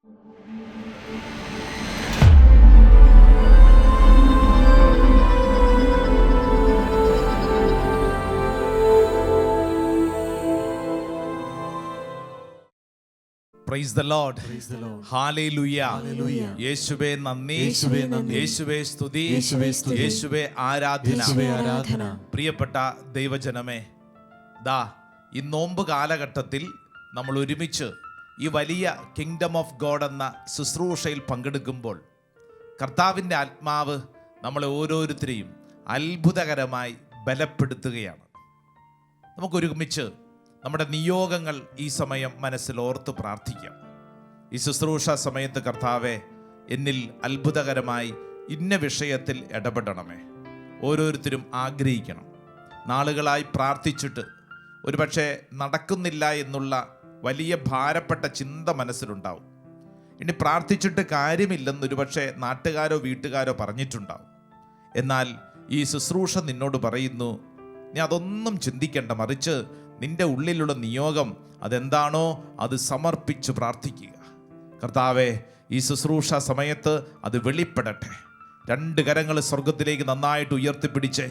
Praise the Lord. Hallelujah. യേശുവേ നന്ദി, യേശുവേ സ്തുതി, യേശുവേ ആരാധന. പ്രിയപ്പെട്ട ദൈവജനമേ, ദാ ഈ നോമ്പ് കാലഘട്ടത്തിൽ നമ്മൾ ഒരുമിച്ച് ഈ വലിയ കിങ്ഡം ഓഫ് ഗോഡ് എന്ന ശുശ്രൂഷയിൽ പങ്കെടുക്കുമ്പോൾ കർത്താവിൻ്റെ ആത്മാവ് നമ്മളെ ഓരോരുത്തരെയും അത്ഭുതകരമായി ബലപ്പെടുത്തുകയാണ്. നമുക്കൊരുമിച്ച് നമ്മുടെ നിയോഗങ്ങൾ ഈ സമയം മനസ്സിൽ ഓർത്ത് പ്രാർത്ഥിക്കാം. ഈ ശുശ്രൂഷ സമയത്ത് കർത്താവെ, എന്നിൽ അത്ഭുതകരമായി ഇന്ന വിഷയത്തിൽ ഇടപെടണമേ. ഓരോരുത്തരും ആഗ്രഹിക്കണം. നാളുകളായി പ്രാർത്ഥിച്ചിട്ട് ഒരുപക്ഷെ നടക്കുന്നില്ല എന്നുള്ള വലിയ ഭാരപ്പെട്ട ചിന്ത മനസ്സിലുണ്ടാവും. ഇനി പ്രാർത്ഥിച്ചിട്ട് കാര്യമില്ലെന്നൊരുപക്ഷെ നാട്ടുകാരോ വീട്ടുകാരോ പറഞ്ഞിട്ടുണ്ടാവും. എന്നാൽ ഈ ശുശ്രൂഷ നിന്നോട് പറയുന്നു, നീ അതൊന്നും ചിന്തിക്കേണ്ട, മറിച്ച് നിന്റെ ഉള്ളിലുള്ള നിയോഗം അതെന്താണോ അത് സമർപ്പിച്ച് പ്രാർത്ഥിക്കുക. കർത്താവെ, ഈ ശുശ്രൂഷ സമയത്ത് അത് വെളിപ്പെടട്ടെ. രണ്ട് കരങ്ങൾ സ്വർഗത്തിലേക്ക് നന്നായിട്ട് ഉയർത്തിപ്പിടിച്ച്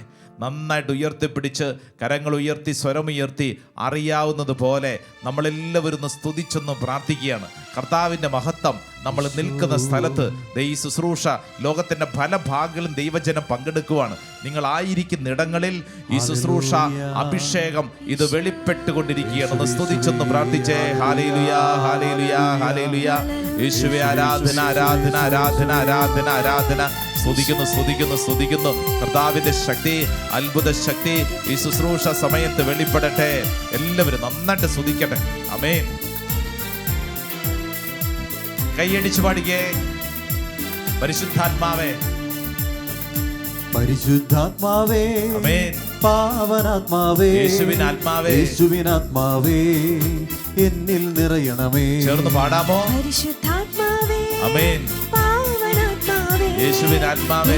കരങ്ങൾ ഉയർത്തി സ്വരമുയർത്തി അറിയാവുന്നത് പോലെ നമ്മളെല്ലാവരും സ്തുതിച്ചൊന്നും പ്രാർത്ഥിക്കുകയാണ്. കർത്താവിൻ്റെ മഹത്വം നമ്മൾ നിൽക്കുന്ന സ്ഥലത്ത് ഈ ശുശ്രൂഷ ലോകത്തിൻ്റെ പല ഭാഗങ്ങളും ദൈവജനം പങ്കെടുക്കുവാണ്. നിങ്ങളായിരിക്കുന്ന ഇടങ്ങളിൽ ഈ ശുശ്രൂഷ അഭിഷേകം ഇത് വെളിപ്പെട്ടുകൊണ്ടിരിക്കുകയാണ്. ഒന്ന് സ്തുതിച്ചൊന്ന് പ്രാർത്ഥിച്ചേ. ഹല്ലേലൂയ, ഹല്ലേലൂയ, ഹല്ലേലൂയ. യേശുവേ ആരാധന, ആരാധന, ആരാധന, ആരാധന, ആരാധന. സ്തുതിക്കുന്നു. കർത്താവിന്റെ ശക്തി, അത്ഭുത ശക്തി ഈ ശുശ്രൂഷ സമയത്ത് വെളിപ്പെടട്ടെ. എല്ലാവരും നന്നായിട്ട് സ്തുതിക്കട്ടെ. ആമേൻ. കൈയടിച്ചു പാടിക്കേ. പരിശുദ്ധാത്മാവേ, പരിശുദ്ധാത്മാവേ, ആമേൻ. പാവനാത്മാവേ, യേശുവിനാത്മാവേ, യേശുവിനാത്മാവേ, എന്നിൽ നിറയണമേ. ചേർന്ന് പാടാമോ? പരിശുദ്ധാത്മാവേ, ആമേൻ. പാവനാത്മാവേ, യേശുവിനാത്മാവേ,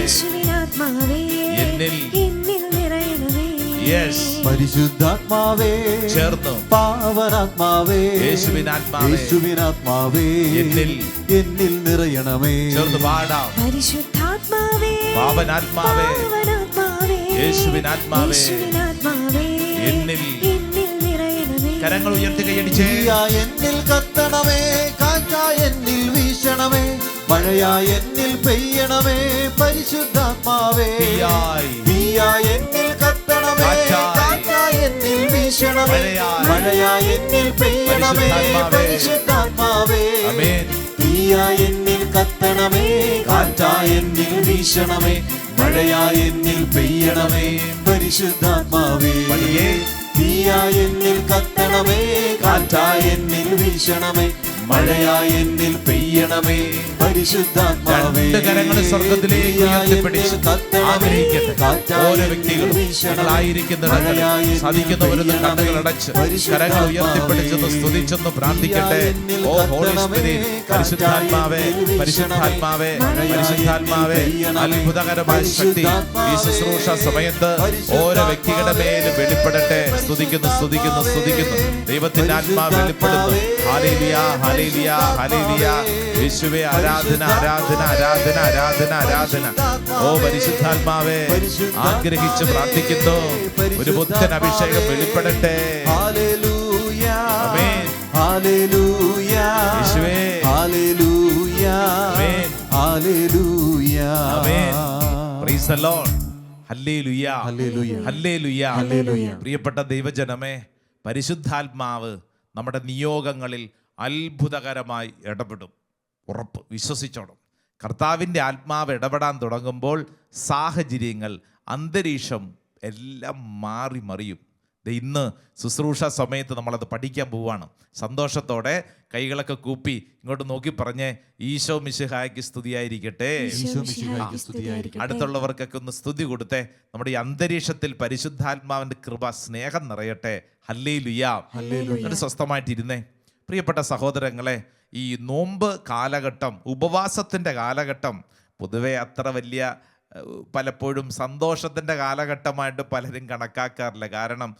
എന്നിൽ നിറയണമേ. യെസ്. പരിശുദ്ധാത്മാവേ, ചേർന്നു. പാവനാത്മാവേ, യേശുവിനാത്മാവേ, എന്നിൽ നിറയണമേ. ചേർന്ന് പാടാം. പരിശുദ്ധാത്മാവേ, പാവനാത്മാവേ, യേശുവിനാത്മാവേ, എന്നിൽ നിറയണമേ. കരങ്ങൾ ഉയർത്തി കൈയടിച്ചേ. എന്നിൽ കത്തണമേ, കാറ്റായ എന്നിൽ വീശണമേ, മഴയായ എന്നിൽ പെയ്യണമേ. പരിശുദ്ധാത്മാവേ, തീയായ എന്നിൽ കത്തണമേ, കാറ്റായ എന്നിൽ വീശണമേ, മഴയായ എന്നിൽ പെയ്യണമേ. പരിശുദ്ധാത്മാവേ, തീയായ എന്നിൽ കത്തണമേ, കാറ്റായ എന്നിൽ വീശണമേ, മഴയായ എന്നിൽ പെയ്യണമേ. പരിശുദ്ധാത്മാവേ, തീയായ എന്നിൽ കത്തണമേ, കാറ്റായ എന്നിൽ വീശണമേ, മഴയായ എന്നിൽ പെയ്യണമേ. പരിശുദ്ധാത്മാവേ, കരങ്ങൾ സ്വർഗത്തിലേക്ക് ഉയർത്തിപ്പിടിച്ച് ആഗ്രഹിക്കട്ടെ. ഓരോ വ്യക്തികളും നിങ്ങളായിരിക്കുന്നിടങ്ങളിൽ സാധിക്കുന്നവരൊന്ന് കണ്ണുകൾ അടച്ച് കരങ്ങൾ ഉയർത്തിപ്പിടിച്ചെന്ന് സ്തുതിച്ചെന്ന് പ്രാർത്ഥിക്കട്ടെ. ഓ ഹോളി സ്പിരിറ്റ്, പരിശുദ്ധാത്മാവേ, പരിശുദ്ധാത്മാവേ, പരിശുദ്ധാത്മാവേ, അത്ഭുതകരമായ ശക്തി ഈ ശുശ്രൂഷ സമയത്ത് ഓരോ വ്യക്തികളുടെ മേലും വെളിപ്പെടട്ടെ. സ്തുതിക്കുന്നു. ദൈവത്തിന്റെ ആത്മാവ് വെളിപ്പെടുന്നു. ഹല്ലേലൂയ, ഹല്ലേലൂയ, ഹല്ലേലൂയ. യേശുവേ ആരാധന, ആരാധന, ആരാധന, ആരാധന, ആരാധന. ഓ പരിശുദ്ധാത്മാവേ, ആഗ്രഹിച്ച് പ്രാർത്ഥിക്കുന്നു. ഒരു പുത്തൻ അഭിഷേകം വെളിപ്പെടട്ടെ. ഹല്ലേലൂയ, ആമേൻ. ഹല്ലേലൂയ, യേശുവേ, ഹല്ലേലൂയ, ആമേൻ, hallelujah, amen. Praise the Lord. Hallelujah, ഹല്ലേലൂയ, ഹല്ലേലൂയ, ഹല്ലേലൂയ. പ്രിയപ്പെട്ട ദൈവജനമേ, പരിശുദ്ധാത്മാവ് നമ്മുടെ നിയോഗങ്ങളിൽ അത്ഭുതകരമായി ഇടപെടും. ഉറപ്പ്, വിശ്വസിച്ചോണം. കർത്താവിൻ്റെ ആത്മാവ് ഇടപെടാൻ തുടങ്ങുമ്പോൾ സാഹചര്യങ്ങൾ, അന്തരീക്ഷം എല്ലാം മാറി മറിയും. ഇന്ന് ശുശ്രൂഷ സമയത്ത് നമ്മളത് പഠിക്കാൻ പോവുകയാണ്. സന്തോഷത്തോടെ കൈകളൊക്കെ കൂപ്പി ഇങ്ങോട്ട് നോക്കി പറഞ്ഞേ, ഈശോ മിശിഹായ്ക്ക് സ്തുതിയായിരിക്കട്ടെ. അടുത്തുള്ളവർക്കൊക്കെ ഒന്ന് സ്തുതി കൊടുത്തേ. നമ്മുടെ ഈ അന്തരീക്ഷത്തിൽ പരിശുദ്ധാത്മാവിൻ്റെ കൃപ, സ്നേഹം നിറയട്ടെ. ഹല്ലേലൂയ. എന്നിട്ട് സ്വസ്ഥമായിട്ടിരുന്നേ. പ്രിയപ്പെട്ട സഹോദരങ്ങളെ, ഈ നോമ്പ് കാലഘട്ടം, ഉപവാസത്തിൻ്റെ കാലഘട്ടം പൊതുവെ അത്ര വലിയ പലപ്പോഴും സന്തോഷത്തിൻ്റെ കാലഘട്ടമായിട്ട് പലരും കണക്കാക്കാറില്ല. കാരണം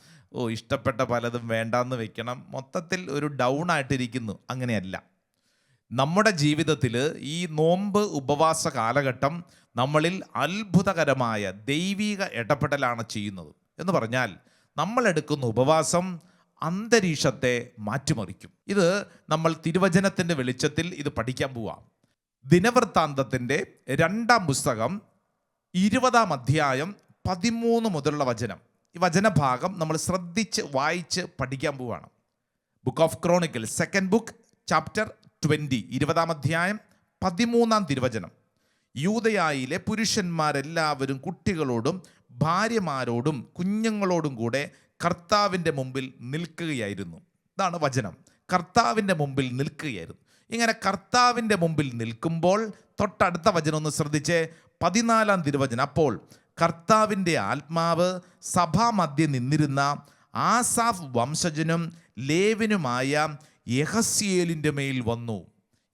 ഇഷ്ടപ്പെട്ട പലതും വേണ്ടാന്ന് വെക്കണം, മൊത്തത്തിൽ ഒരു ഡൗൺ ആയിട്ടിരിക്കുന്നു. അങ്ങനെയല്ല. നമ്മുടെ ജീവിതത്തിൽ ഈ നോമ്പ് ഉപവാസ കാലഘട്ടം നമ്മളിൽ അത്ഭുതകരമായ ദൈവിക ഇടപെടലാണ് ചെയ്യുന്നത്. എന്ന് പറഞ്ഞാൽ നമ്മളെടുക്കുന്ന ഉപവാസം അന്തരീക്ഷത്തെ മാറ്റിമറിക്കും. ഇത് നമ്മൾ തിരുവചനത്തിൻ്റെ വെളിച്ചത്തിൽ ഇത് പഠിക്കാൻ പോവാം. ദിനവൃത്താന്തത്തിൻ്റെ 2-ാം പുസ്തകം 20-ാം അധ്യായം 13 മുതലുള്ള വചനം. ഈ വചനഭാഗം നമ്മൾ ശ്രദ്ധിച്ച് വായിച്ച് പഠിക്കാൻ പോവുകയാണ്. Book of Chronicle, second book, chapter 20, 20-ാം അധ്യായം 13-ാം തിരുവചനം. യൂദയായിലെ പുരുഷന്മാരെല്ലാവരും കുട്ടികളോടും ഭാര്യമാരോടും കുഞ്ഞുങ്ങളോടും കൂടെ കർത്താവിൻ്റെ മുമ്പിൽ നിൽക്കുകയായിരുന്നു. ഇതാണ് വചനം. കർത്താവിൻ്റെ മുമ്പിൽ നിൽക്കുകയായിരുന്നു. ഇങ്ങനെ കർത്താവിൻ്റെ മുമ്പിൽ നിൽക്കുമ്പോൾ തൊട്ടടുത്ത വചനം ഒന്ന് ശ്രദ്ധിച്ചേ. 14-ാം തിരുവചനം. അപ്പോൾ കർത്താവിൻ്റെ ആത്മാവ് സഭാമധ്യേ നിന്നിരുന്ന ആസാഫ് വംശജനും ലേവിനുമായ യഹസ്യേലിൻ്റെ മേൽ വന്നു.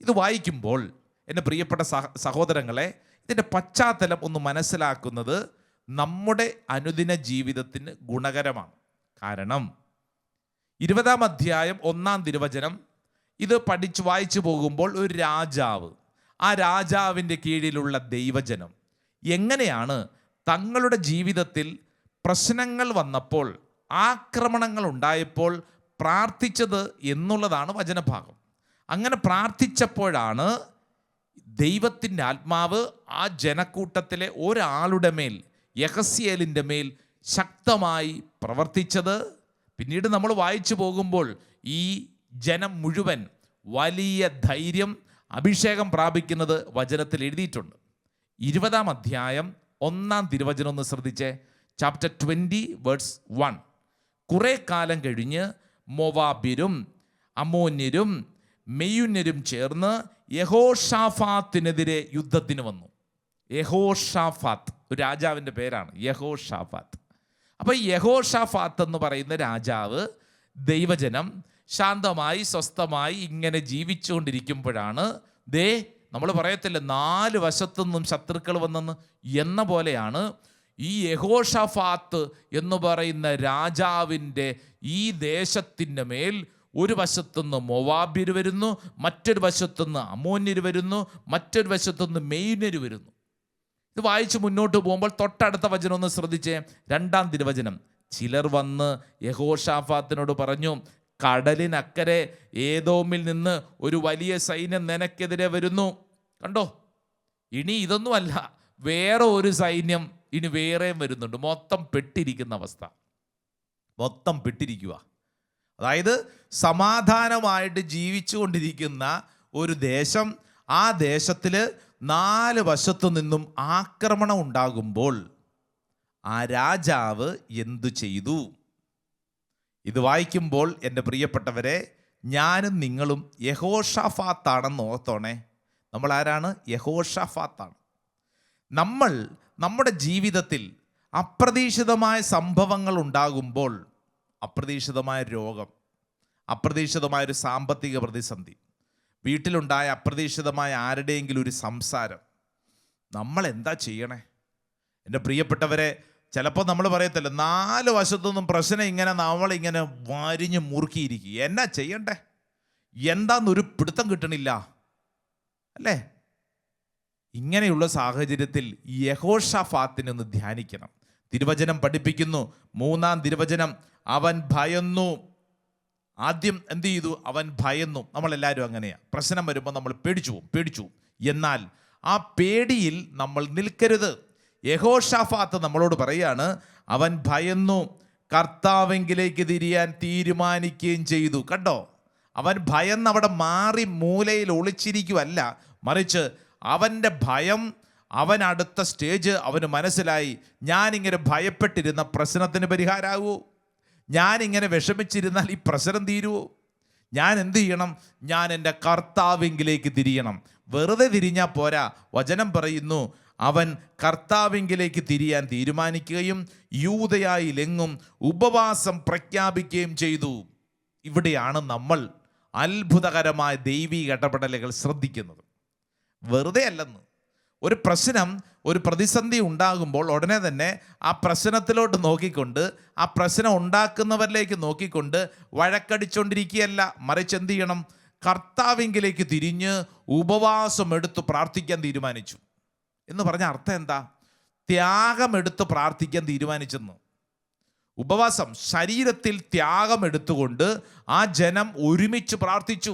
ഇത് വായിക്കുമ്പോൾ എൻ്റെ പ്രിയപ്പെട്ട സഹോദരങ്ങളെ, ഇതിൻ്റെ പശ്ചാത്തലം ഒന്ന് മനസ്സിലാക്കുന്നത് നമ്മുടെ അനുദിന ജീവിതത്തിന് ഗുണകരമാണ്. കാരണം 20-ാം അധ്യായം 1-ാം തിരുവചനം ഇത് വായിച്ചു പോകുമ്പോൾ ഒരു രാജാവ്, ആ രാജാവിൻ്റെ കീഴിലുള്ള ദൈവജനം എങ്ങനെയാണ് തങ്ങളുടെ ജീവിതത്തിൽ പ്രശ്നങ്ങൾ വന്നപ്പോൾ, ആക്രമണങ്ങൾ ഉണ്ടായപ്പോൾ പ്രാർത്ഥിച്ചത് എന്നുള്ളതാണ് വചനഭാഗം. അങ്ങനെ പ്രാർത്ഥിച്ചപ്പോഴാണ് ദൈവത്തിൻ്റെ ആത്മാവ് ആ ജനക്കൂട്ടത്തിലെ ഒരാളുടെ മേൽ, യഹസ്യേലിൻ്റെ മേൽ ശക്തമായി പ്രവർത്തിച്ചത്. പിന്നീട് നമ്മൾ വായിച്ചു പോകുമ്പോൾ ഈ ജനം മുഴുവൻ വലിയ ധൈര്യം, അഭിഷേകം പ്രാപിക്കുന്നത് വചനത്തിൽ എഴുതിയിട്ടുണ്ട്. 20-ാം അധ്യായം 1-ാം തിരുവചനം ഒന്ന് ശ്രദ്ധിച്ചേ. Chapter 20 verse 1. കുറെ കാലം കഴിഞ്ഞ് മോവാബ്യരും അമ്മോന്യരും മെയ്യുന്യരും ചേർന്ന് യഹോഷാഫാത്തിനെതിരെ യുദ്ധത്തിന് വന്നു. യഹോഷാഫാത്ത് ഒരു രാജാവിൻ്റെ പേരാണ്, യഹോഷാഫാത്ത്. അപ്പോൾ യഹോഷാഫാത്ത് എന്ന് പറയുന്ന രാജാവ്, ദൈവജനം ശാന്തമായി സ്വസ്ഥമായി ഇങ്ങനെ ജീവിച്ചുകൊണ്ടിരിക്കുമ്പോഴാണ് നമ്മൾ പറയത്തില്ല 4 വശത്തുനിന്നും ശത്രുക്കൾ വന്നെന്ന് എന്ന പോലെയാണ് ഈ യഹോഷാഫാത്ത് എന്ന് പറയുന്ന രാജാവിൻ്റെ ഈ ദേശത്തിൻ്റെ മേൽ ഒരു വശത്തുനിന്ന് മോവാബ്യർ വരുന്നു, മറ്റൊരു വശത്തുനിന്ന് അമ്മോന്യർ വരുന്നു, മറ്റൊരു വശത്തുനിന്ന് മെയ്യുന്യർ വരുന്നു. ഇത് വായിച്ച് മുന്നോട്ട് പോകുമ്പോൾ തൊട്ടടുത്ത വചനം ഒന്ന് ശ്രദ്ധിച്ചേ. 2-ാം തിരുവചനം. ചിലർ വന്ന് യഹോഷാഫാത്തിനോട് പറഞ്ഞു, കടലിനക്കരെ ഏദോമിൽ നിന്ന് ഒരു വലിയ സൈന്യം നിനക്കെതിരെ വരുന്നു. കണ്ടോ, ഇനി ഇതൊന്നുമല്ല, വേറെ ഒരു സൈന്യം ഇനി വേറെയും വരുന്നുണ്ട്. മൊത്തം പെട്ടിരിക്കുന്ന അവസ്ഥ, മൊത്തം പെട്ടിരിക്കുക. അതായത് സമാധാനമായിട്ട് ജീവിച്ചു കൊണ്ടിരിക്കുന്ന ഒരു ദേശം, ആ ദേശത്തിൽ 4 വശത്തു നിന്നും ആക്രമണം ഉണ്ടാകുമ്പോൾ ആ രാജാവ് എന്തു ചെയ്തു? ഇത് വായിക്കുമ്പോൾ എൻ്റെ പ്രിയപ്പെട്ടവരെ, ഞാനും നിങ്ങളും യഹോഷാഫാത്താണെന്ന് ഓർത്തോണേ. നമ്മൾ ആരാണ്? യഹോഷാഫാത്താണ്. നമ്മൾ നമ്മുടെ ജീവിതത്തിൽ അപ്രതീക്ഷിതമായ സംഭവങ്ങൾ ഉണ്ടാകുമ്പോൾ, അപ്രതീക്ഷിതമായ രോഗം, അപ്രതീക്ഷിതമായൊരു സാമ്പത്തിക പ്രതിസന്ധി, വീട്ടിലുണ്ടായ അപ്രതീക്ഷിതമായ ആരുടെയെങ്കിലും ഒരു സംസാരം, നമ്മൾ എന്താ ചെയ്യണേ? എൻ്റെ പ്രിയപ്പെട്ടവരെ, ചിലപ്പോൾ നമ്മൾ പറയത്തില്ല 4 വശത്തുനിന്നും പ്രശ്നം ഇങ്ങനെ നമ്മളിങ്ങനെ വരിഞ്ഞ് മുറുക്കിയിരിക്കുക. എന്നാ ചെയ്യണ്ടേ? എന്താന്നൊരു പിടുത്തം കിട്ടണില്ല അല്ലേ? ഇങ്ങനെയുള്ള സാഹചര്യത്തിൽ യഹോഷാഫാത്തിനെ ഒന്ന് ധ്യാനിക്കണം. തിരുവചനം പഠിപ്പിക്കുന്നു, 3-ാം തിരുവചനം, അവൻ ഭയന്നു. ആദ്യം എന്ത് ചെയ്തു? അവൻ ഭയന്നു. നമ്മളെല്ലാവരും അങ്ങനെയാണ്. പ്രശ്നം വരുമ്പോൾ നമ്മൾ പേടിച്ചു. എന്നാൽ ആ പേടിയിൽ നമ്മൾ നിൽക്കരുത്. യഹോഷാഫാത്ത് നമ്മളോട് പറയാണ്, അവൻ ഭയന്നു, കർത്താവെങ്കിലേക്ക് തിരിയാൻ തീരുമാനിക്കുകയും ചെയ്തു. കണ്ടോ, അവൻ ഭയന്ന് അവിടെ മാറി മൂലയിൽ ഒളിച്ചിരിക്കുവല്ല, മറിച്ച് അവൻ്റെ ഭയം, അവൻ അടുത്ത സ്റ്റേജ് അവന് മനസ്സിലായി. ഞാനിങ്ങനെ ഭയപ്പെട്ടിരുന്ന പ്രശ്നത്തിന് പരിഹാരമാകുമോ? ഞാനിങ്ങനെ വിഷമിച്ചിരുന്നാൽ ഈ പ്രശ്നം തീരുമോ? ഞാൻ എന്ത് ചെയ്യണം? ഞാൻ എൻ്റെ കർത്താവിങ്കിലേക്ക് തിരിയണം. വെറുതെ തിരിഞ്ഞാൽ പോരാ. വചനം പറയുന്നു, അവൻ കർത്താവിങ്കിലേക്ക് തിരിയാൻ തീരുമാനിക്കുകയും യൂദയായിലെങ്ങും ഉപവാസം പ്രഖ്യാപിക്കുകയും ചെയ്തു. ഇവിടെയാണ് നമ്മൾ അത്ഭുതകരമായ ദൈവിക ഇടപെടലുകൾ ശ്രദ്ധിക്കുന്നത്. വെറുതെ അല്ലെന്ന്. ഒരു പ്രശ്നം, ഒരു പ്രതിസന്ധി ഉണ്ടാകുമ്പോൾ ഉടനെ തന്നെ ആ പ്രശ്നത്തിലോട്ട് നോക്കിക്കൊണ്ട്, ആ പ്രശ്നം ഉണ്ടാക്കുന്നവരിലേക്ക് നോക്കിക്കൊണ്ട് വഴക്കടിച്ചുകൊണ്ടിരിക്കുകയല്ല, മറിച്ച് എന്ത് ചെയ്യണം? കർത്താവിങ്കിലേക്ക് തിരിഞ്ഞ് ഉപവാസം എടുത്ത് പ്രാർത്ഥിക്കാൻ തീരുമാനിച്ചു. എന്ന് പറഞ്ഞ അർത്ഥം എന്താ? ത്യാഗമെടുത്ത് പ്രാർത്ഥിക്കാൻ തീരുമാനിച്ചെന്ന്. ഉപവാസം, ശരീരത്തിൽ ത്യാഗമെടുത്തുകൊണ്ട് ആ ജനം ഒരുമിച്ച് പ്രാർത്ഥിച്ചു.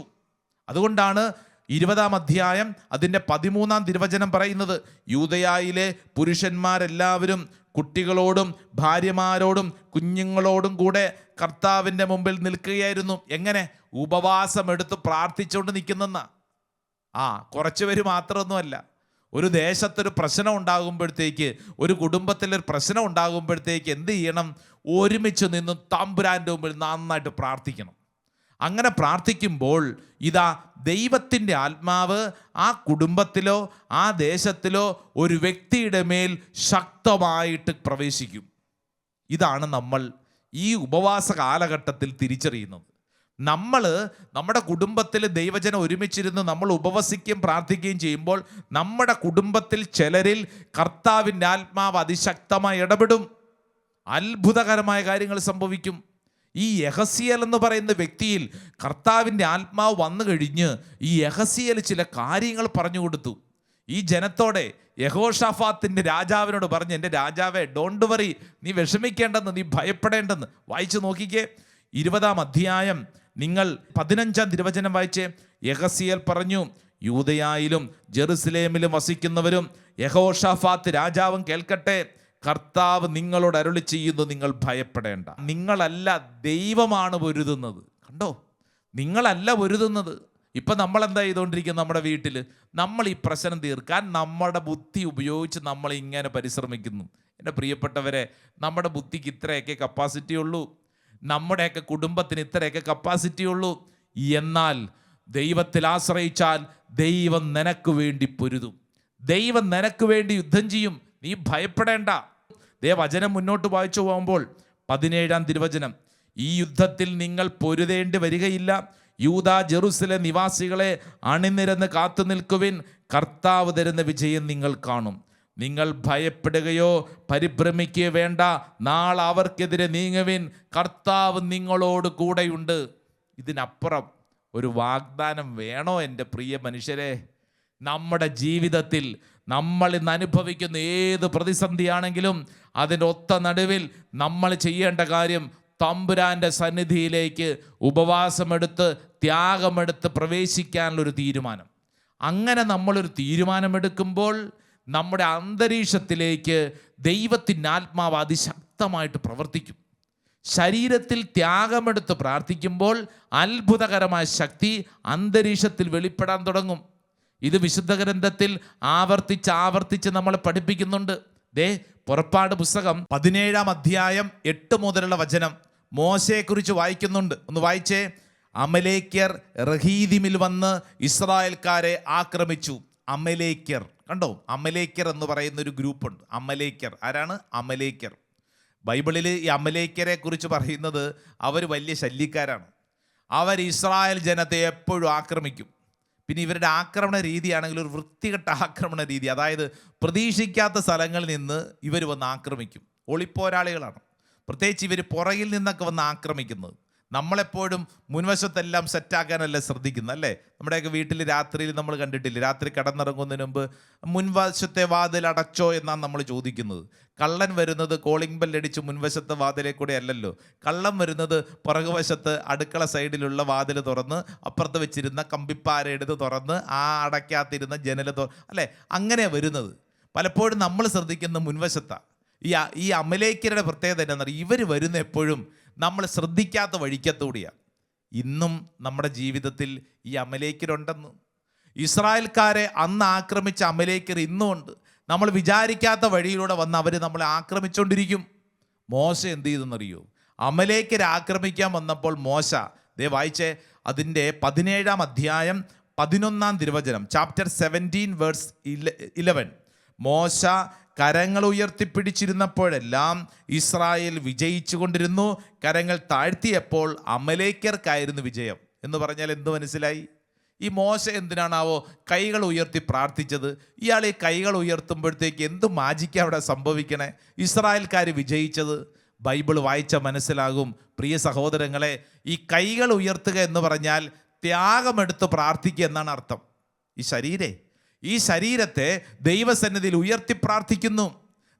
അതുകൊണ്ടാണ് 20-ാം അധ്യായം അതിൻ്റെ 13-ാം തിരുവചനം പറയുന്നത്, യൂദയായിലെ പുരുഷന്മാരെല്ലാവരും കുട്ടികളോടും ഭാര്യമാരോടും കുഞ്ഞുങ്ങളോടും കൂടെ കർത്താവിൻ്റെ മുമ്പിൽ നിൽക്കുകയായിരുന്നു. എങ്ങനെ? ഉപവാസം എടുത്ത് പ്രാർത്ഥിച്ചുകൊണ്ട് നിൽക്കുന്നെന്ന. കുറച്ച് പേര് മാത്രമൊന്നുമല്ല. ഒരു ദേശത്തൊരു പ്രശ്നം ഉണ്ടാകുമ്പോഴത്തേക്ക്, ഒരു കുടുംബത്തിലൊരു പ്രശ്നം ഉണ്ടാകുമ്പോഴത്തേക്ക് എന്ത് ചെയ്യണം? ഒരുമിച്ച് നിന്ന് തമ്പുരാൻ്റെ മുമ്പിൽ നന്നായിട്ട് പ്രാർത്ഥിക്കണം. അങ്ങനെ പ്രാർത്ഥിക്കുമ്പോൾ ഇതാ ദൈവത്തിൻ്റെ ആത്മാവ് ആ കുടുംബത്തിലോ ആ ദേശത്തിലോ ഒരു വ്യക്തിയുടെ മേൽ ശക്തമായിട്ട് പ്രവേശിക്കും. ഇതാണ് നമ്മൾ ഈ ഉപവാസ കാലഘട്ടത്തിൽ തിരിച്ചറിയുന്നത്. നമ്മൾ നമ്മുടെ കുടുംബത്തിൽ ദൈവജനം ഒരുമിച്ചിരുന്ന് നമ്മൾ ഉപവസിക്കുകയും പ്രാർത്ഥിക്കുകയും ചെയ്യുമ്പോൾ നമ്മുടെ കുടുംബത്തിൽ ചിലരിൽ കർത്താവിൻ്റെ ആത്മാവ് അതിശക്തമായി ഇടപെടും. അത്ഭുതകരമായ കാര്യങ്ങൾ സംഭവിക്കും. ഈ യഹസിയേൽ എന്ന് പറയുന്ന വ്യക്തിയിൽ കർത്താവിൻ്റെ ആത്മാവ് വന്നു കഴിഞ്ഞ് ഈ യഹസിയേൽ ചില കാര്യങ്ങൾ പറഞ്ഞു കൊടുത്തു. ഈ ജനത്തോടെ യഹോഷാഫാത്തിൻ്റെ രാജാവിനോട് പറഞ്ഞു, എൻ്റെ രാജാവേ, ഡോണ്ട് വറി, നീ വിഷമിക്കേണ്ടെന്ന്, നീ ഭയപ്പെടേണ്ടെന്ന്. വായിച്ചു നോക്കിക്കേ, 20-ാം അധ്യായം നിങ്ങൾ 15-ാം തിരുവചനം വായിച്ചേ. യഹസിയേൽ പറഞ്ഞു, യൂദയായിലും ജെറുസലേമിലും വസിക്കുന്നവരും യഹോഷാഫാത്ത് രാജാവും കേൾക്കട്ടെ, കർത്താവ് നിങ്ങളോട് അരുളി ചെയ്യുന്നു, നിങ്ങൾ ഭയപ്പെടേണ്ട. നിങ്ങളല്ല, ദൈവമാണ് പൊരുതുന്നത്. കണ്ടോ? നിങ്ങളല്ല പൊരുതുന്നത്. ഇപ്പം നമ്മളെന്താ ചെയ്തുകൊണ്ടിരിക്കുന്നത്? നമ്മുടെ വീട്ടിൽ നമ്മൾ ഈ പ്രശ്നം തീർക്കാൻ നമ്മുടെ ബുദ്ധി ഉപയോഗിച്ച് നമ്മൾ ഇങ്ങനെ പരിശ്രമിക്കുന്നു. എൻ്റെ പ്രിയപ്പെട്ടവരെ, നമ്മുടെ ബുദ്ധിക്ക് ഇത്രയൊക്കെ കപ്പാസിറ്റി ഉള്ളൂ, നമ്മുടെയൊക്കെ കുടുംബത്തിന് ഇത്രയൊക്കെ കപ്പാസിറ്റി ഉള്ളൂ. എന്നാൽ ദൈവത്തിൽ ആശ്രയിച്ചാൽ ദൈവം നിനക്ക് വേണ്ടി പൊരുതും, ദൈവം നിനക്ക് വേണ്ടി യുദ്ധം ചെയ്യും. നീ ഭയപ്പെടേണ്ട. വചനം മുന്നോട്ട് വായിച്ചു പോകുമ്പോൾ 17-ാം തിരുവചനം, ഈ യുദ്ധത്തിൽ നിങ്ങൾ പൊരുതേണ്ടി വരികയില്ല. യൂദാ ജെറുസലേം നിവാസികളെ അണിനിരന്ന് കാത്തു നിൽക്കുവിൻ, കർത്താവ് തരുന്ന വിജയം നിങ്ങൾ കാണും. നിങ്ങൾ ഭയപ്പെടുകയോ പരിഭ്രമിക്കുകയോ വേണ്ട. നാളെ അവർക്കെതിരെ നീങ്ങുവിൻ, കർത്താവ് നിങ്ങളോട് കൂടെയുണ്ട്. ഇതിനപ്പുറം ഒരു വാഗ്ദാനം വേണോ എൻ്റെ പ്രിയ മനുഷ്യരെ? നമ്മുടെ ജീവിതത്തിൽ നമ്മൾ ഇന്ന് അനുഭവിക്കുന്ന ഏത് പ്രതിസന്ധിയാണെങ്കിലും അതിൻ്റെ ഒത്ത നടുവിൽ നമ്മൾ ചെയ്യേണ്ട കാര്യം തമ്പുരാൻ്റെ സന്നിധിയിലേക്ക് ഉപവാസമെടുത്ത് ത്യാഗമെടുത്ത് പ്രവേശിക്കാനുള്ളൊരു തീരുമാനം. അങ്ങനെ നമ്മളൊരു തീരുമാനമെടുക്കുമ്പോൾ നമ്മുടെ അന്തരീക്ഷത്തിലേക്ക് ദൈവത്തിൻ്റെ ആത്മാവ് അതിശക്തമായിട്ട് പ്രവർത്തിക്കും. ശരീരത്തിൽ ത്യാഗമെടുത്ത് പ്രാർത്ഥിക്കുമ്പോൾ അത്ഭുതകരമായ ശക്തി അന്തരീക്ഷത്തിൽ വെളിപ്പെടാൻ തുടങ്ങും. ഇത് വിശുദ്ധ ഗ്രന്ഥത്തിൽ ആവർത്തിച്ച് നമ്മളെ പഠിപ്പിക്കുന്നുണ്ട്. പുറപ്പാട് പുസ്തകം 17-ാം അധ്യായം 8 മുതലുള്ള വചനം മോശയെക്കുറിച്ച് വായിക്കുന്നുണ്ട്. ഒന്ന് വായിച്ചേ. അമലേക്യർ റഹീദിമിൽ വന്ന് ഇസ്രായേൽക്കാരെ ആക്രമിച്ചു. അമലേക്യർ, കണ്ടോ? അമലേക്യർ എന്ന് പറയുന്ന ഒരു ഗ്രൂപ്പുണ്ട്. അമലേക്യർ ആരാണ്? അമലേക്യർ. ബൈബിളിൽ ഈ അമലേക്യരെ കുറിച്ച് പറയുന്നത് അവർ വലിയ ശല്യക്കാരാണ്. അവർ ഇസ്രായേൽ ജനത്തെ എപ്പോഴും ആക്രമിക്കും. പിന്നെ ഇവരുടെ ആക്രമണ രീതിയാണെങ്കിൽ ഒരു വൃത്തികെട്ട ആക്രമണ രീതി. അതായത് പ്രതീക്ഷിക്കാത്ത സ്ഥലങ്ങളിൽ നിന്ന് ഇവർ വന്ന് ആക്രമിക്കും. ഒളിപ്പോരാളികളാണ്. പ്രത്യേകിച്ച് ഇവർ പുറകിൽ നിന്നൊക്കെ വന്ന് ആക്രമിക്കുന്നത്. നമ്മളെപ്പോഴും മുൻവശത്തെല്ലാം സെറ്റാക്കാനല്ലേ ശ്രദ്ധിക്കുന്നത്, അല്ലേ? നമ്മുടെയൊക്കെ വീട്ടിൽ രാത്രിയിൽ നമ്മൾ കണ്ടിട്ടില്ലേ, രാത്രി കിടന്നിറങ്ങുന്നതിന് മുമ്പ് മുൻവശത്തെ വാതിൽ അടച്ചോ എന്നാണ് നമ്മൾ ചോദിക്കുന്നത്. കള്ളൻ വരുന്നത് കോളിംഗ് ബെല്ലടിച്ച് മുൻവശത്തെ വാതിലെ കൂടെ അല്ലല്ലോ. കള്ളൻ വരുന്നത് പുറകുവശത്ത് അടുക്കള സൈഡിലുള്ള വാതിൽ തുറന്ന് അപ്പുറത്ത് വെച്ചിരുന്ന കമ്പിപ്പാരെടുത്ത് തുറന്ന് ആ അടയ്ക്കാത്തിരുന്ന ജനൽ അല്ലേ, അങ്ങനെയാണ് വരുന്നത്. പലപ്പോഴും നമ്മൾ ശ്രദ്ധിക്കുന്ന മുൻവശത്താണ്. ഈ അമലേക്യരുടെ പ്രത്യേകത എന്താണെന്ന് പറയുക, ഇവർ വരുന്ന എപ്പോഴും നമ്മൾ ശ്രദ്ധിക്കാത്ത വഴിക്കത്തൂടിയാണ്. ഇന്നും നമ്മുടെ ജീവിതത്തിൽ ഈ അമലേക്യരുണ്ടെന്ന്. ഇസ്രായേൽക്കാരെ അന്ന് ആക്രമിച്ച അമലേക്യർ ഇന്നും ഉണ്ട്. നമ്മൾ വിചാരിക്കാത്ത വഴിയിലൂടെ വന്ന് അവർ നമ്മളെ ആക്രമിച്ചുകൊണ്ടിരിക്കും. മോശ എന്ത് ചെയ്തെന്നറിയോ? അമലേക്യരെ ആക്രമിക്കാൻ വന്നപ്പോൾ മോശ വായിച്ചേ, അതിൻ്റെ 17-ാം അധ്യായം 11-ാം തിരുവചനം, ചാപ്റ്റർ 17 വേഴ്സ് 11. മോശ കരങ്ങൾ ഉയർത്തിപ്പിടിച്ചിരുന്നപ്പോഴെല്ലാം ഇസ്രായേൽ വിജയിച്ചു കൊണ്ടിരുന്നു. കരങ്ങൾ താഴ്ത്തിയപ്പോൾ അമലേക്യർക്കായിരുന്നു വിജയം. എന്ന് പറഞ്ഞാൽ എന്ത് മനസ്സിലായി? ഈ മോശ എന്തിനാണാവോ കൈകൾ ഉയർത്തി പ്രാർത്ഥിച്ചത്? ഇയാൾ ഈ കൈകൾ ഉയർത്തുമ്പോഴത്തേക്ക് എന്ത് മാജിക്കാണ് അവിടെ സംഭവിക്കണേ? ഇസ്രായേൽക്കാർ വിജയിച്ചത് ബൈബിൾ വായിച്ച മനസ്സിലാകും. പ്രിയ സഹോദരങ്ങളെ, ഈ കൈകൾ ഉയർത്തുക എന്ന് പറഞ്ഞാൽ ത്യാഗമെടുത്ത് പ്രാർത്ഥിക്കുക എന്നാണ് അർത്ഥം. ഈ ശരീരത്തെ ദൈവസന്നിധിയിൽ ഉയർത്തി പ്രാർത്ഥിക്കുന്നു,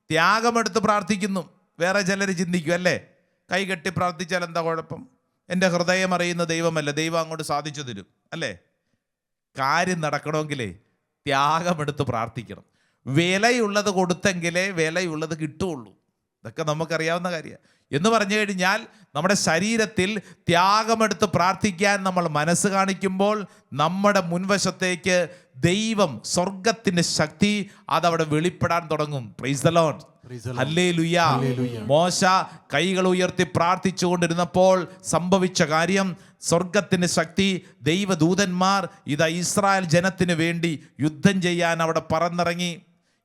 ത്യാഗമെടുത്ത് പ്രാർത്ഥിക്കുന്നു. വേറെ ചിലർ ചിന്തിക്കും അല്ലേ, കൈകെട്ടി പ്രാർത്ഥിച്ചാൽ എന്താ കുഴപ്പം, എൻ്റെ ഹൃദയം അറിയുന്ന ദൈവമല്ല, ദൈവം അങ്ങോട്ട് സാധിച്ചു തരും അല്ലേ. കാര്യം നടക്കണമെങ്കിലേ ത്യാഗമെടുത്ത് പ്രാർത്ഥിക്കണം. വിലയുള്ളത് കൊടുത്തെങ്കിലേ വിലയുള്ളത് കിട്ടുകയുള്ളൂ. ഇതൊക്കെ നമുക്കറിയാവുന്ന കാര്യമാണ്. എന്ന് പറഞ്ഞു കഴിഞ്ഞാൽ നമ്മുടെ ശരീരത്തിൽ ത്യാഗമെടുത്ത് പ്രാർത്ഥിക്കാൻ നമ്മൾ മനസ്സ് കാണിക്കുമ്പോൾ നമ്മുടെ മുൻവശത്തേക്ക് ദൈവം, സ്വർഗത്തിൻ്റെ ശക്തി അതവിടെ വെളിപ്പെടാൻ തുടങ്ങും. Praise the Lord, hallelujah. മോശ കൈകൾ ഉയർത്തി പ്രാർത്ഥിച്ചുകൊണ്ടിരുന്നപ്പോൾ സംഭവിച്ച കാര്യം, സ്വർഗത്തിൻ്റെ ശക്തി, ദൈവദൂതന്മാർ ഇതാ ഇസ്രായേൽ ജനത്തിന് വേണ്ടി യുദ്ധം ചെയ്യാൻ അവിടെ പറന്നിറങ്ങി.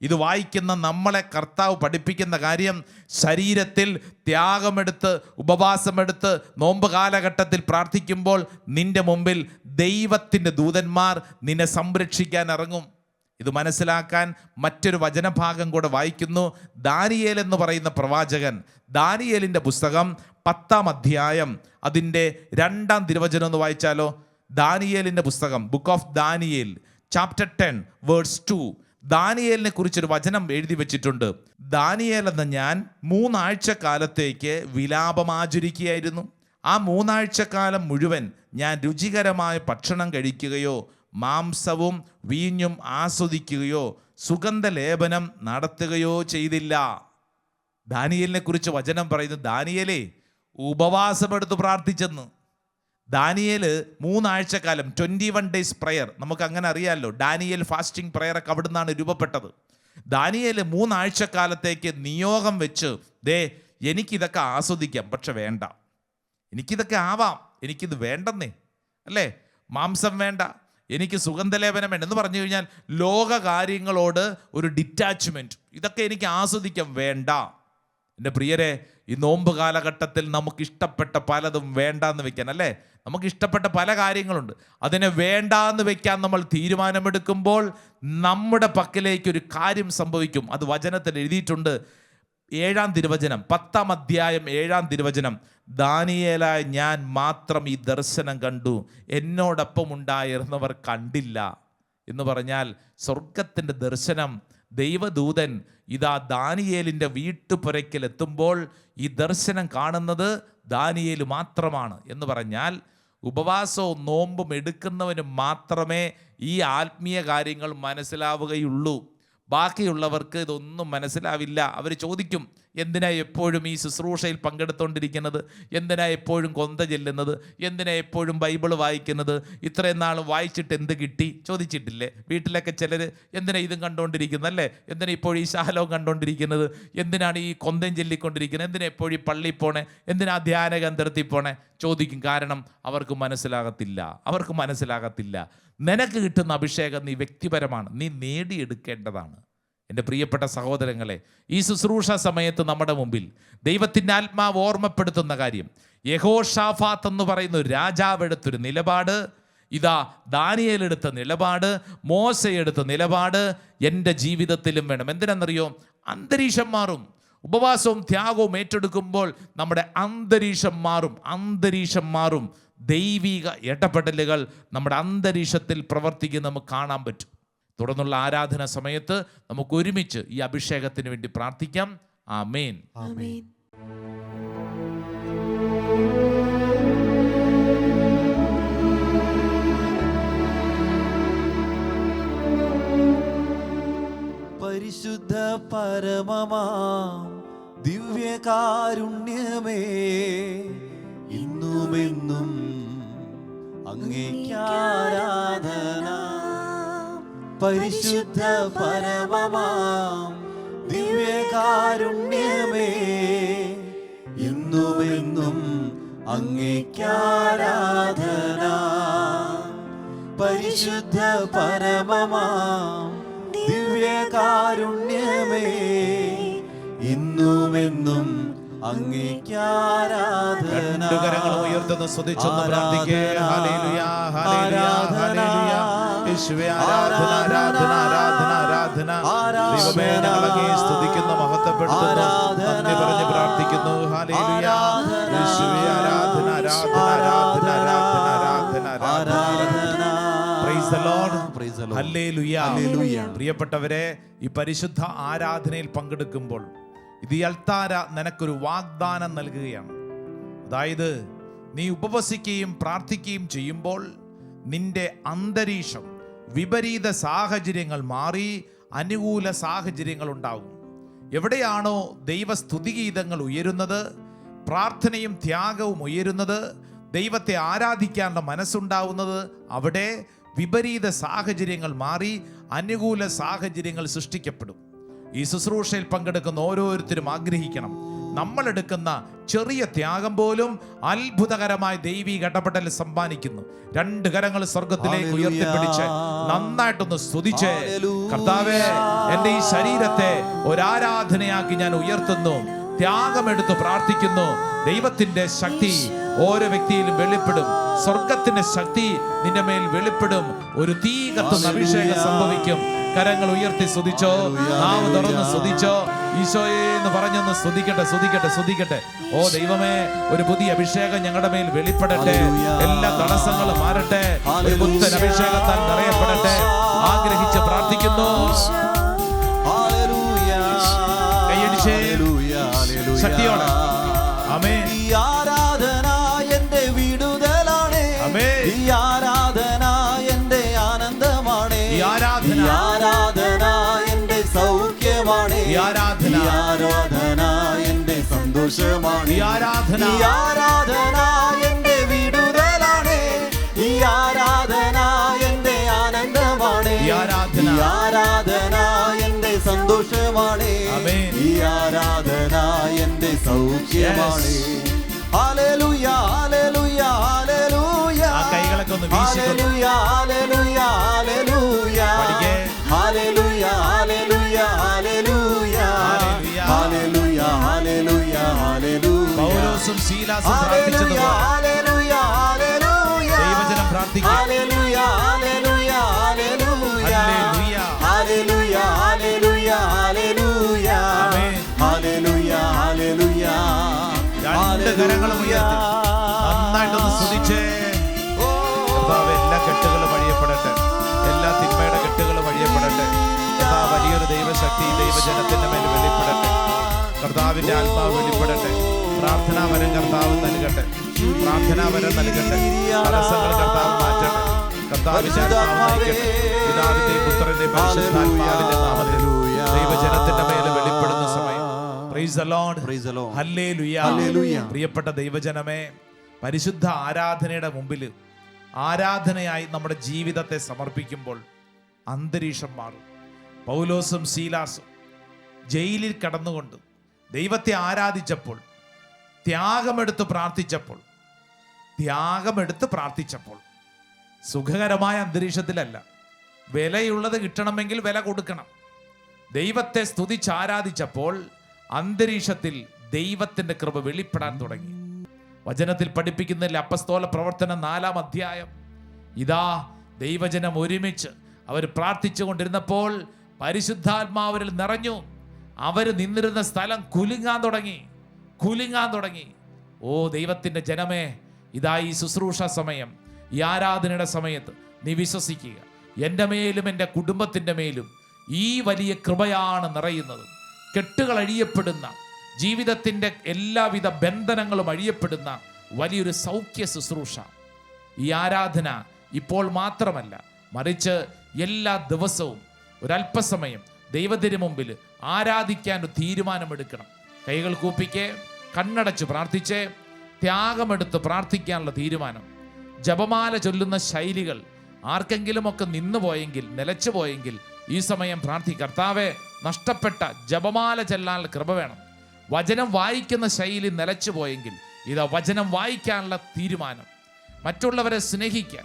ഇത് വായിക്കുന്ന നമ്മളെ കർത്താവ് പഠിപ്പിക്കുന്ന കാര്യം, ശരീരത്തിൽ ത്യാഗമെടുത്ത് ഉപവാസമെടുത്ത് നോമ്പ് കാലഘട്ടത്തിൽ പ്രാർത്ഥിക്കുമ്പോൾ നിന്റെ മുമ്പിൽ ദൈവത്തിൻ്റെ ദൂതന്മാർ നിന്നെ സംരക്ഷിക്കാൻ ഇറങ്ങും. ഇത് മനസ്സിലാക്കാൻ മറ്റൊരു വചനഭാഗം കൂടെ വായിക്കുന്നു. ദാനിയേൽ എന്ന് പറയുന്ന പ്രവാചകൻ, ദാനിയേലിൻ്റെ പുസ്തകം 10-ാം അധ്യായം അതിൻ്റെ 2-ാം തിരുവചനം ഒന്ന് വായിച്ചാലോ. ദാനിയേലിൻ്റെ പുസ്തകം, book of Daniel, chapter 10 verse 2. ദാനിയേലിനെ കുറിച്ചൊരു വചനം എഴുതി വെച്ചിട്ടുണ്ട്. ദാനിയേൽ എന്ന ഞാൻ 3 ആഴ്ചക്കാലത്തേക്ക് വിലാപമാചരിക്കുകയായിരുന്നു. ആ 3 ആഴ്ചക്കാലം മുഴുവൻ ഞാൻ രുചികരമായ ഭക്ഷണം കഴിക്കുകയോ മാംസവും വീഞ്ഞും ആസ്വദിക്കുകയോ സുഗന്ധലേപനം നടത്തുകയോ ചെയ്തില്ല. ദാനിയേലിനെ കുറിച്ച് വചനം പറയുന്നു, ദാനിയേലേ ഉപവാസമെടുത്ത് പ്രാർത്ഥിച്ചെന്ന്. ദാനിയേൽ 3 ആഴ്ചക്കാലം 21 ഡേയ്സ് പ്രയർ, നമുക്ക് അങ്ങനെ അറിയാമല്ലോ. ഡാനിയേൽ ഫാസ്റ്റിംഗ് പ്രയറൊക്കെ അവിടെ നിന്നാണ് രൂപപ്പെട്ടത്. ദാനിയേൽ 3 ആഴ്ചക്കാലത്തേക്ക് നിയോഗം വെച്ച്, എനിക്കിതൊക്കെ ആസ്വദിക്കാം, പക്ഷെ വേണ്ട, എനിക്കിതൊക്കെ ആവാം, എനിക്കിത് വേണ്ടെന്നേ അല്ലേ, മാംസം വേണ്ട, എനിക്ക് സുഗന്ധലേപനം വേണ്ട എന്ന് പറഞ്ഞു കഴിഞ്ഞാൽ ലോക കാര്യങ്ങളോട് ഒരു ഡിറ്റാച്ച്മെൻറ്റ്, ഇതൊക്കെ എനിക്ക് ആസ്വദിക്കാം, വേണ്ട. എൻ്റെ പ്രിയരെ, ഈ നോമ്പ് കാലഘട്ടത്തിൽ നമുക്ക് ഇഷ്ടപ്പെട്ട പലതും വേണ്ടാന്ന് വെക്കാൻ അല്ലേ, നമുക്ക് ഇഷ്ടപ്പെട്ട പല കാര്യങ്ങളുണ്ട്, അതിനെ വേണ്ടാന്ന് വെക്കാൻ നമ്മൾ തീരുമാനമെടുക്കുമ്പോൾ നമ്മുടെ പക്കലേക്ക് ഒരു കാര്യം സംഭവിക്കും. അത് വചനത്തിൽ എഴുതിയിട്ടുണ്ട്. 7-ാം തിരുവചനം, 10-ാം അധ്യായം 7-ാം തിരുവചനം, ദാനിയേലായ ഞാൻ മാത്രം ഈ ദർശനം കണ്ടു, എന്നോടൊപ്പം ഉണ്ടായിരുന്നവർ കണ്ടില്ല എന്ന് പറഞ്ഞാൽ സ്വർഗത്തിൻ്റെ ദർശനം. ദൈവദൂതൻ ഇതാ ദാനിയേലിൻ്റെ വീട്ടുപുരയ്ക്കൽ എത്തുമ്പോൾ ഈ ദർശനം കാണുന്നത് ദാനിയേൽ മാത്രമാണ് എന്ന് പറഞ്ഞാൽ, ഉപവാസവും നോമ്പും എടുക്കുന്നവന് മാത്രമേ ഈ ആത്മീയ കാര്യങ്ങൾ മനസ്സിലാവുകയുള്ളൂ. ബാക്കിയുള്ളവർക്ക് ഇതൊന്നും മനസ്സിലാവില്ല. അവർ ചോദിക്കും, എന്തിനാ എപ്പോഴും ഈ ശുശ്രൂഷയിൽ പങ്കെടുത്തുകൊണ്ടിരിക്കുന്നത്, എന്തിനാ എപ്പോഴും കൊന്ത ചെല്ലുന്നത്, എന്തിനാ എപ്പോഴും ബൈബിൾ വായിക്കുന്നത്, ഇത്രയും നാൾ വായിച്ചിട്ട് എന്ത് കിട്ടി ചോദിച്ചിട്ടില്ലേ? വീട്ടിലൊക്കെ ചിലർ എന്തിനാ ഇതും കണ്ടുകൊണ്ടിരിക്കുന്നത് അല്ലേ, എന്തിനാ ഇപ്പോഴും ഈ ശാലവും കണ്ടുകൊണ്ടിരിക്കുന്നത്, എന്തിനാണ് ഈ കൊന്തം ചൊല്ലിക്കൊണ്ടിരിക്കുന്നത്, എന്തിനാ എപ്പോഴും ഈ പള്ളിയിൽ പോണേ, എന്തിനാ ധ്യാന കേന്ദ്രത്തിൽ പോണേ ചോദിക്കും. കാരണം അവർക്ക് മനസ്സിലാകത്തില്ല. നിനക്ക് കിട്ടുന്ന അഭിഷേകം നീ വ്യക്തിപരമാണ്, നീ നേടിയെടുക്കേണ്ടതാണ്. എൻ്റെ പ്രിയപ്പെട്ട സഹോദരങ്ങളെ, ഈ ശുശ്രൂഷ സമയത്ത് നമ്മുടെ മുമ്പിൽ ദൈവത്തിൻ്റെ ആത്മാവ് ഓർമ്മപ്പെടുത്തുന്ന കാര്യം, യഹോഷാഫാത്ത് എന്ന് പറയുന്ന ഒരു രാജാവ് എടുത്തൊരു നിലപാട്, ഇതാ ദാനിയേൽ എടുത്ത നിലപാട്, മോശ എടുത്ത നിലപാട് എൻ്റെ ജീവിതത്തിലും വേണം. എന്തിനാണെന്നറിയോ? അന്തരീക്ഷം മാറും. ഉപവാസവും ത്യാഗവും ഏറ്റെടുക്കുമ്പോൾ നമ്മുടെ അന്തരീക്ഷം മാറും. ദൈവിക ഇടപെടലുകൾ നമ്മുടെ അന്തരീക്ഷത്തിൽ പ്രവർത്തിക്കുന്ന നമുക്ക് കാണാൻ പറ്റും. തുടർന്നുള്ള ആരാധന സമയത്ത് നമുക്ക് ഒരുമിച്ച് ഈ അഭിഷേകത്തിന് വേണ്ടി പ്രാർത്ഥിക്കാം. ആമേൻ. ആമേൻ. പരിശുദ്ധ പരമമാം ദിവ്യകാരുണ്യമേ, ഇന്നുമെന്നും അങ്ങേക്കാരാധന. പരിശുദ്ധ പരമമാം ദിവ്യകാരുണ്യമേ, ഇന്നുമെന്നും അങ്ങേക്കാരാധന. പരിശുദ്ധ പരമമാം ദിവ്യകാരുണ്യമേ, ഇന്നുമെന്നും അങ്ങേക്കാരാധന. രണ്ടു കരങ്ങൾ ഉയർത്തുന്ന സ്തുതിച്ചൊന്ന് പ്രാർത്ഥിക്കേ. ഹല്ലേലൂയ, ഹല്ലേലൂയ, ഹല്ലേലൂയ. യേശുവേ ആരാധന, ആരാധന, ആരാധന, ആരാധന. ദൈവമേ, ഞങ്ങൾ അങ്ങയെ സ്തുതിക്കുന്നു, മഹത്വപ്പെടുത്തുന്നു, നന്ദി പറഞ്ഞ് പ്രാർത്ഥിക്കുന്നു. ഹല്ലേലൂയ. യേശുവേ ആരാധന, ആരാധന, ആരാധന, ആരാധന, ആരാധന, ആരാധന. Praise the Lord. Praise the Lord. Hallelujah. Hallelujah. പ്രിയപ്പെട്ടവരെ, ഈ പരിശുദ്ധ ആരാധനയിൽ പങ്കെടുക്കുമ്പോൾ ഇത് ഈ അൾത്താര നിനക്കൊരു വാഗ്ദാനം നൽകുകയാണ്. അതായത് നീ ഉപവസിക്കുകയും പ്രാർത്ഥിക്കുകയും ചെയ്യുമ്പോൾ നിന്റെ അന്തരീക്ഷം, വിപരീത സാഹചര്യങ്ങൾ മാറി അനുകൂല സാഹചര്യങ്ങൾ ഉണ്ടാകും. എവിടെയാണോ ദൈവസ്തുതിഗീതങ്ങൾ ഉയരുന്നത്, പ്രാർത്ഥനയും ത്യാഗവും ഉയരുന്നത്, ദൈവത്തെ ആരാധിക്കാനുള്ള മനസ്സുണ്ടാവുന്നത്, അവിടെ വിപരീത സാഹചര്യങ്ങൾ മാറി അനുകൂല സാഹചര്യങ്ങൾ സൃഷ്ടിക്കപ്പെടും. ഈ ശുശ്രൂഷയിൽ പങ്കെടുക്കുന്ന ഓരോരുത്തരും ആഗ്രഹിക്കണം, നമ്മളെടുക്കുന്ന ചെറിയ ത്യാഗം പോലും അത്ഭുതകരമായ ദൈവീക ഇടപെടൽ സമ്മാനിക്കുന്നു. 2 കരങ്ങൾ സ്വർഗത്തിലേക്ക് ഉയർത്തിപ്പിടിച്ച് നന്നായിട്ടൊന്ന് സ്തുതിച്ച്, കർത്താവേ, എൻ്റെ ഈ ശരീരത്തെ ഒരാരാധനയാക്കി ഞാൻ ഉയർത്തുന്നു, ത്യാഗമെടുത്ത് പ്രാർത്ഥിക്കുന്നു. ദൈവത്തിന്റെ ശക്തി ഓരോ വ്യക്തിയിലും വെളിപ്പെടും. സ്വർഗത്തിന്റെ ശക്തി നിന്റെ മേൽ വെളിപ്പെടും. ഒരു തീ കത്തുന്ന അഭിഷേകം സംഭവിക്കും. കരങ്ങൾ ഉയർത്തി സ്തുതിച്ചോ, നാവ് തുറന്ന് സ്തുതിച്ചോ, ഈശോയെ എന്ന് പറഞ്ഞൊന്ന് സ്തുതിക്കട്ടെ, സ്തുതിക്കട്ടെ, സ്തുതിക്കട്ടെ. ഓ ദൈവമേ, ഒരു പുതിയ അഭിഷേകം ഞങ്ങളുടെ മേൽ വെളിപ്പെടട്ടെ. എല്ലാ തടസ്സങ്ങളും മാറട്ടെ. ഒരു പുത്തൻ അഭിഷേകത്താൽ നിറയപ്പെടട്ടെ. ആഗ്രഹിച്ച് പ്രാർത്ഥിക്കുന്നു. കൈയടിച്ചേ ശക്തിയോടെ. ആമേൻ. ഈ ആരാധന എന്റെ വിടുതലാണ്. ഈ ആരാധന എന്റെ ആനന്ദമാണ്. ഈ ആരാധന എന്റെ സൗഖ്യമാണ്. ഈ ആരാധന എന്റെ സന്തോഷമാണ്. ഈ ആരാധന എന്റെ വിടുതലാണ്. ഈ ആരാധന എന്റെ ആനന്ദമാണ്. ഈ ആരാധന എന്റെ സന്തോഷമാണ്. ഈ ആരാധന എന്റെ സൗഖ്യമാണ്. ഹല്ലേലൂയ, ഹല്ലേലൂയ, ഹല്ലേലൂയ. ആ കൈകളൊക്കെ ഒന്ന് വീശിക്കൊന്ന് ഹല്ലേലൂയ, ഹല്ലേലൂയ, ഹല്ലേലൂയ. പഠിക്കേ. ഹല്ലേലൂയ, ഹല്ലേലൂയ, ഹല്ലേലൂയ. ഹല്ലേലൂയ, ഹല്ലേലൂയ, ഹല്ലേലൂയ. പൗലോസും ശീലാസും പ്രാർത്ഥിച്ചതുപോലെ ഹല്ലേലൂയ, ഹല്ലേലൂയ. ദൈവജനം പ്രാർത്ഥിക്കുക. ഹല്ലേലൂയ, ഹല്ലേലൂയ, ഹല്ലേലൂയ. ഹല്ലേലൂയ. ഹല്ലേലൂയ, ഹല്ലേലൂയ, ഹല്ലേലൂയ. ആമേൻ. ഹല്ലേലൂയ, ഹല്ലേലൂയ. 2 കരങ്ങളും ഉയർത്തി നന്നായിട്ടൊന്ന് സ്തുതിച്ചേ. കർത്താവേ, എല്ലാ കെട്ടുകളും വഴിയപ്പെടട്ടെ. എല്ലാ തിന്മയുടെ കെട്ടുകളും വഴിയപ്പെടട്ടെ. കർത്താവ്, വലിയൊരു ദൈവശക്തി ദൈവജനത്തിന്റെ മേൽ വെളിപ്പെടട്ടെ. കർത്താവിന്റെ ആത്മാവ് വെളിപ്പെടട്ടെ. പ്രാർത്ഥനാവരം കർത്താവ് നൽകട്ടെ. പ്രാർത്ഥനാവരം നൽകട്ടെ. തടസ്സങ്ങൾ കർത്താവ് മാറ്റട്ടെ. കർത്താവിന്റെ ആത്മാവ് നയിക്കട്ടെ. പിതാവിന്റെയും പുത്രന്റെയും പരിശുദ്ധാത്മാവിന്റെ നാമത്തിൽ ദൈവജനത്തിന്റെ മേൽ വെളിപ്പെടുന്ന സമയം. Praise the Lord. Praise the Lord. Hallelujah. Hallelujah. പ്രിയപ്പെട്ട ദൈവജനമേ, പരിശുദ്ധ ആരാധനയുടെ മുമ്പിൽ ആരാധനയായി നമ്മുടെ ജീവിതത്തെ സമർപ്പിക്കുമ്പോൾ അന്തരീക്ഷം മാറും. പൗലോസും ശീലാസും ജയിലിൽ കടന്നുകൊണ്ട് ദൈവത്തെ ആരാധിച്ചപ്പോൾ, ത്യാഗമെടുത്ത് പ്രാർത്ഥിച്ചപ്പോൾ സുഖകരമായ അന്തരീക്ഷത്തിലല്ല. വിലയുള്ളത് കിട്ടണമെങ്കിൽ വില കൊടുക്കണം. ദൈവത്തെ സ്തുതിച്ച് ആരാധിച്ചപ്പോൾ അന്തരീക്ഷത്തിൽ ദൈവത്തിന്റെ കൃപ വെളിപ്പെടാൻ തുടങ്ങി. വചനത്തിൽ പഠിപ്പിക്കുന്നതിൽ അപ്പസ്തോല പ്രവർത്തനം 4-ാം അധ്യായം, ഇതാ ദൈവജനം ഒരുമിച്ച് അവർ പ്രാർത്ഥിച്ചു കൊണ്ടിരുന്നപ്പോൾ പരിശുദ്ധാത്മാവരിൽ നിറഞ്ഞു. അവർ നിന്നിരുന്ന സ്ഥലം കുലുങ്ങാൻ തുടങ്ങി. ഓ ദൈവത്തിന്റെ ജനമേ, ഇതാ ഈ ശുശ്രൂഷ സമയം, ഈ ആരാധനയുടെ സമയത്ത് നീ വിശ്വസിക്കുക, എൻ്റെ മേലും എൻ്റെ കുടുംബത്തിൻ്റെ മേലും ഈ വലിയ കൃപയാണ് നിറയുന്നത്. കെട്ടുകൾ അഴിയപ്പെടുന്ന, ജീവിതത്തിൻ്റെ എല്ലാവിധ ബന്ധനങ്ങളും അഴിയപ്പെടുന്ന വലിയൊരു സൗഖ്യ ശുശ്രൂഷ. ഈ ആരാധന ഇപ്പോൾ മാത്രമല്ല, മറിച്ച് എല്ലാ ദിവസവും ഒരല്പസമയം ദൈവത്തിന് മുമ്പിൽ ആരാധിക്കാൻ ഒരു തീരുമാനമെടുക്കണം. കൈകൾ കൂപ്പിക്കേ, കണ്ണടച്ച് പ്രാർത്ഥിച്ചേ, ത്യാഗമെടുത്ത് പ്രാർത്ഥിക്കാനുള്ള തീരുമാനം. ജപമാല ചൊല്ലുന്ന ശൈലികൾ ആർക്കെങ്കിലുമൊക്കെ നിന്നുപോയെങ്കിൽ, നിലച്ചുപോയെങ്കിൽ ഈ സമയം കർത്താവേ, നഷ്ടപ്പെട്ട ജപമാല ചെല്ലാനുള്ള കൃപ വേണം. വചനം വായിക്കുന്ന ശൈലി നിലച്ചു പോയെങ്കിൽ ഇതാ വചനം വായിക്കാനുള്ള തീരുമാനം. മറ്റുള്ളവരെ സ്നേഹിക്കാൻ,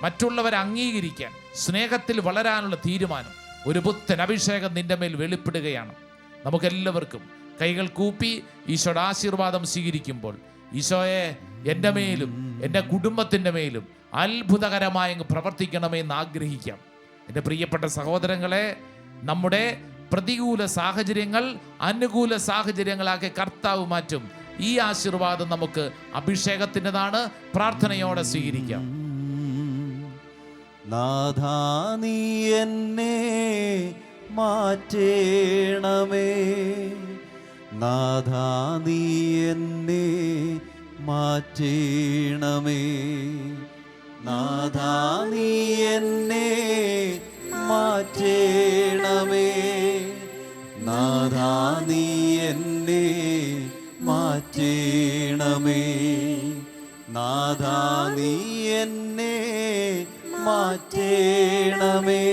മറ്റുള്ളവരെ അംഗീകരിക്കാൻ, സ്നേഹത്തിൽ വളരാനുള്ള തീരുമാനം. ഒരു പുത്തൻ അഭിഷേകം നിന്റെ മേൽ വെളിപ്പെടുകയാണ്. നമുക്കെല്ലാവർക്കും കൈകൾ കൂപ്പി ഈശോയുടെ ആശീർവാദം സ്വീകരിക്കുമ്പോൾ, ഈശോയെ, എൻ്റെ മേലും എൻ്റെ കുടുംബത്തിൻ്റെ മേലും അത്ഭുതകരമായി അങ്ങ് പ്രവർത്തിക്കണമെന്ന് ആഗ്രഹിക്കാം. എൻ്റെ പ്രിയപ്പെട്ട സഹോദരങ്ങളെ, നമ്മുടെ പ്രതികൂല സാഹചര്യങ്ങൾ അനുകൂല സാഹചര്യങ്ങളാക്കി കർത്താവ് മാറ്റും. ഈ ആശീർവാദം നമുക്ക് അഭിഷേകത്തിൻ്റെതാണ്. പ്രാർത്ഥനയോടെ സ്വീകരിക്കാം. നാഥാ നീ എന്നെ മാറ്റേണമേ, നാഥാ നീ എന്നെ മാറ്റേണമേ, നാഥാ നീ എന്നെ മാറ്റേണമേ, നാഥാ നീ എന്നെ മാറ്റേണമേ, നാഥാ നീ എന്നെ മാറ്റേണമേ.